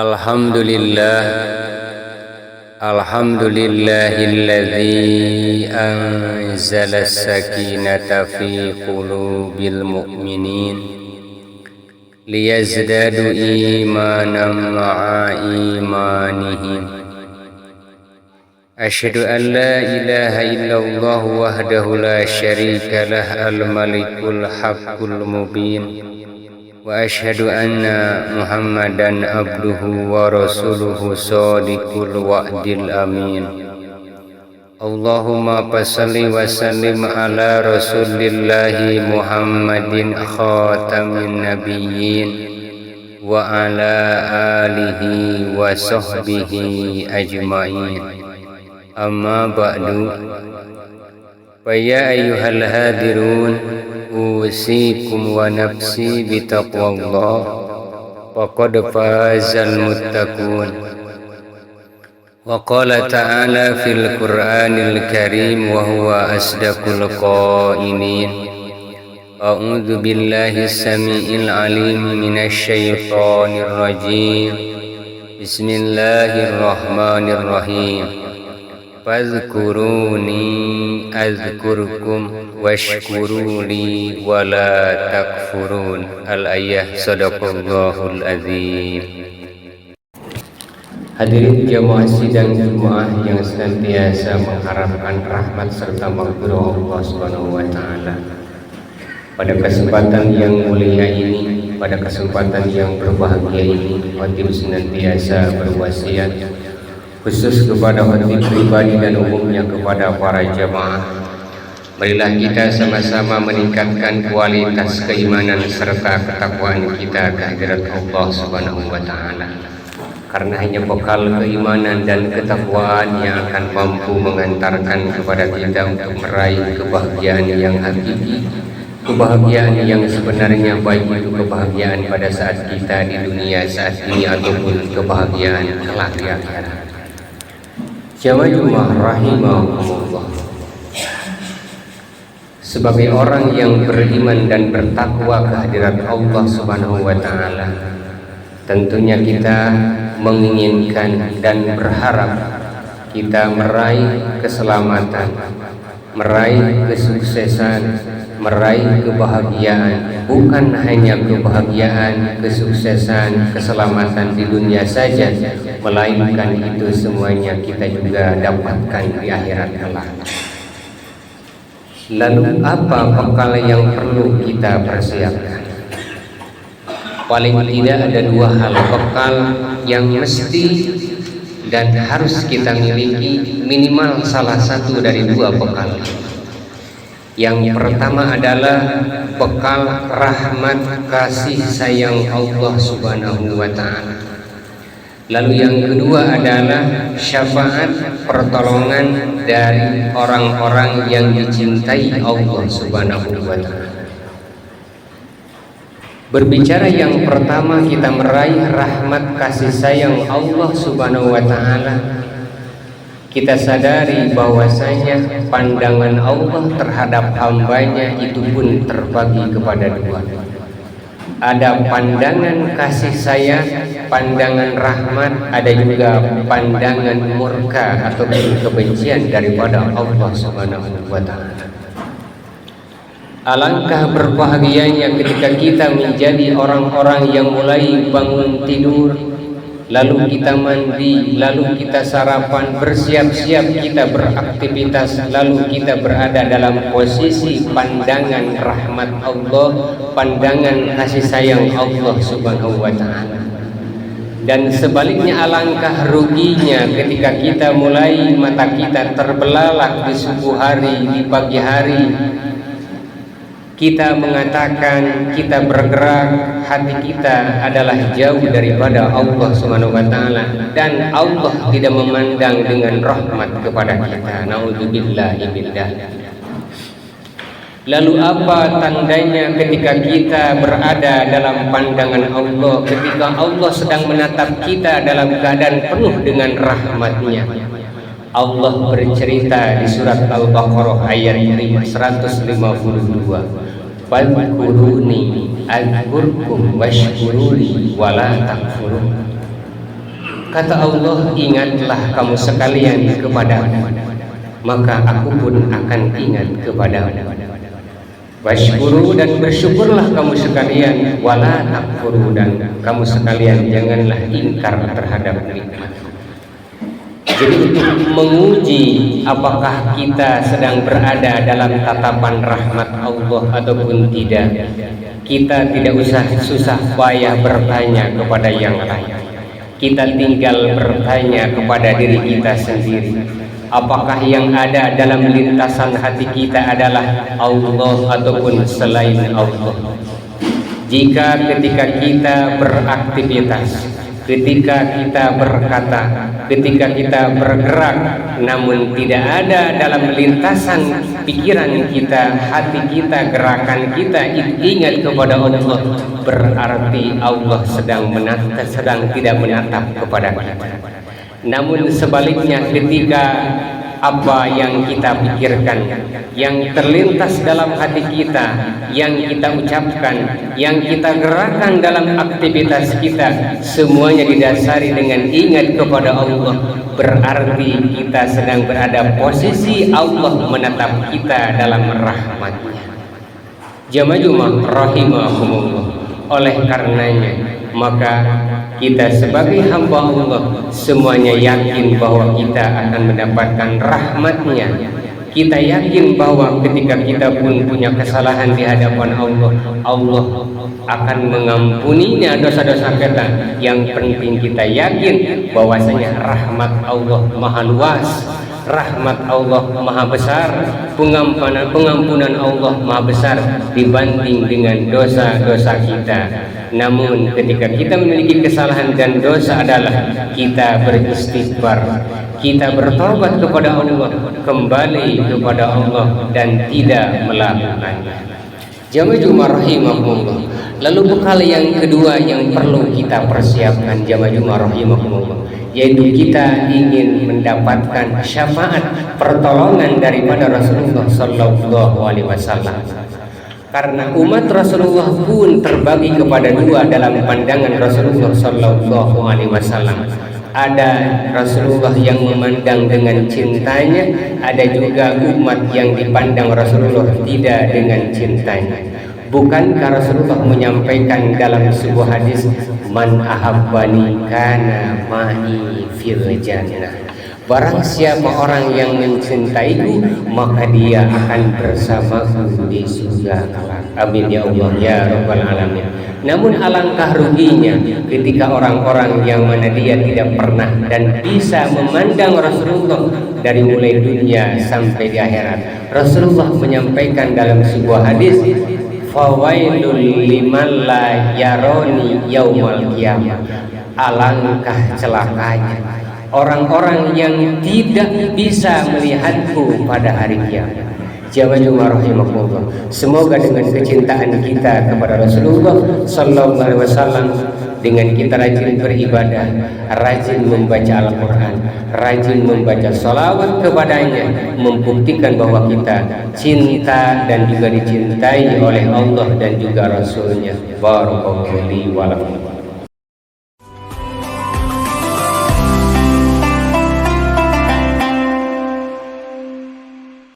Alhamdulillah, alhamdulillahilladzi anzala as-sakinata fi qulubil mu'minin liyazdadu imanan ma'a imanihim. Asyhadu an la ilaha illallah wahdahu la syarika lah al-malikul haqqul mubin. Wa asyhadu anna Muhammadan abduhu wa rasuluhu shadiqul wa'dil amin. Allahumma passalli wa sallim ala rasulillahi Muhammadin khatamin nabiyyin wa ala alihi wa sahbihi ajma'in. Amma ba'du, fa ya ayyuhal hadirun usikum wa nafsi bitaqwallah faqad fazal muttaqun. Wa qala ta'ala fil Qur'anil Karim wa huwa asdaqul qailin. A'udzu billahi samiil alim minasy syaithanir rajim. Bismillahirrahmanirrahim. Fadhkuruni azkurkum washkuruli wala takfurun. Al-ayah. Sadaqallahul azim. Hadirin jamaah sidang Jumat yang senantiasa mengharapkan rahmat serta maghfirah Allah Subhanahu wa taala. Pada kesempatan yang mulia ini, pada kesempatan yang berbahagia ini, khatib senantiasa berwasiat khusus kepada khatib pribadi dan umumnya kepada para jamaah. Marilah kita sama-sama meningkatkan kualitas keimanan serta ketakwaan kita kehadirat Allah Subhanahu wa taala. Karena hanya bekal keimanan dan ketakwaan yang akan mampu mengantarkan kepada kita untuk meraih kebahagiaan yang hakiki, kebahagiaan yang sebenarnya, baik itu kebahagiaan pada saat kita di dunia saat ini ataupun kebahagiaan kelak di akhirat. Jamaah rahimahumullah, sebagai orang yang beriman dan bertakwa kehadirat Allah Subhanahu wa taala, tentunya kita menginginkan dan berharap kita meraih keselamatan, meraih kesuksesan, meraih kebahagiaan. Bukan hanya kebahagiaan, kesuksesan, keselamatan di dunia saja, melainkan itu semuanya kita juga dapatkan di akhirat kelak. Lalu apa bekal yang perlu kita persiapkan? Paling tidak ada dua hal bekal yang mesti dan harus kita miliki, minimal salah satu dari dua bekal. Yang pertama adalah bekal rahmat kasih sayang Allah Subhanahu wa taala. Lalu yang kedua adalah syafaat pertolongan dari orang-orang yang dicintai Allah Subhanahu wa taala. Berbicara yang pertama, kita meraih rahmat kasih sayang Allah Subhanahu wa taala. Kita sadari bahwasanya pandangan Allah terhadap hambanya itu pun terbagi kepada dua. Ada pandangan kasih sayang, pandangan rahmat, ada juga pandangan murka atau kebencian daripada Allah Subhanahu wa taala. Alangkah berbahagianya ketika kita menjadi orang-orang yang mulai bangun tidur, lalu kita mandi, lalu kita sarapan, bersiap-siap kita beraktivitas, lalu kita berada dalam posisi pandangan rahmat Allah, pandangan kasih sayang Allah Subhanahu wa taala. Dan sebaliknya, alangkah ruginya ketika kita mulai mata kita terbelalak di subuh hari, di pagi hari, kita mengatakan kita bergerak, hati kita adalah jauh daripada Allah Subhanahu wa taala, dan Allah tidak memandang dengan rahmat kepada kita. Naudzubillahi min dzalik. Lalu apa tandanya ketika kita berada dalam pandangan Allah, ketika Allah sedang menatap kita dalam keadaan penuh dengan rahmatnya? Allah bercerita di surat Al-Baqarah ayat 152. Fadhkuruni azkurkum washkuruli wala takfurun. Kata Allah, ingatlah kamu sekalian kepadaku, maka aku pun akan ingat kepadamu. Washkuru, dan bersyukurlah kamu sekalian, wala takfuru, dan kamu sekalian janganlah ingkar terhadap nikmat. Jadi untuk menguji apakah kita sedang berada dalam tatapan rahmat Allah ataupun tidak, kita tidak usah susah payah bertanya kepada yang lain. Kita tinggal bertanya kepada diri kita sendiri, apakah yang ada dalam lintasan hati kita adalah Allah ataupun selain Allah. Jika ketika kita beraktivitas, ketika kita berkata, ketika kita bergerak, namun tidak ada dalam lintasan pikiran kita, hati kita, gerakan kita ingat kepada Allah, berarti Allah sedang tidak menatap kepada kita. Namun sebaliknya, ketika apa yang kita pikirkan, yang terlintas dalam hati kita, yang kita ucapkan, yang kita gerakan dalam aktivitas kita, semuanya didasari dengan ingat kepada Allah, berarti kita sedang berada posisi Allah menatap kita dalam rahmatnya. Jamaah rahimahumullah. Oleh karenanya, maka kita sebagai hamba Allah semuanya yakin bahwa kita akan mendapatkan rahmatnya. Kita yakin bahwa ketika kita pun punya kesalahan di hadapan Allah, Allah akan mengampuninya dosa-dosa kita. Yang penting kita yakin bahwasanya rahmat Allah maha luas, rahmat Allah maha besar, pengampunan Allah maha besar dibanding dengan dosa-dosa kita. Namun ketika kita memiliki kesalahan dan dosa adalah kita beristighfar, kita bertobat kepada Allah, kembali kepada Allah dan tidak melakukannya. Jamaah rahimahumullah. Lalu bekal yang kedua yang perlu kita persiapkan jamaah rahimahumullah, yaitu kita ingin mendapatkan syafaat pertolongan daripada Rasulullah sallallahu alaihi wasallam. Karena umat Rasulullah pun terbagi kepada dua dalam pandangan Rasulullah sallallahu alaihi wasallam. Ada Rasulullah yang memandang dengan cintanya, ada juga umat yang dipandang Rasulullah tidak dengan cintanya. Bukankah Rasulullah menyampaikan dalam sebuah hadis, man ahabbani kana ma'i fil jannah, barang siapa orang yang mencintaiku maka dia akan bersamaku di surga kelak. Amin ya Allah ya rabbal alamin. Namun alangkah ruginya ketika orang-orang yang mana dia tidak pernah dan bisa memandang Rasulullah dari mulai dunia sampai di akhirat. Rasulullah menyampaikan dalam sebuah hadis, fawailul liman la yaroni yaumal qiyamah, alangkah celakanya orang-orang yang tidak bisa melihatku pada hari kiamat. Jamaah rahimahullah. Semoga dengan kecintaan kita kepada Rasulullah sallallahu alaihi wasallam, dengan kita rajin beribadah, rajin membaca Al-Quran, rajin membaca salawat kepadanya, membuktikan bahwa kita cinta dan juga dicintai oleh Allah dan juga Rasulnya. Barakallahu li wa lakum.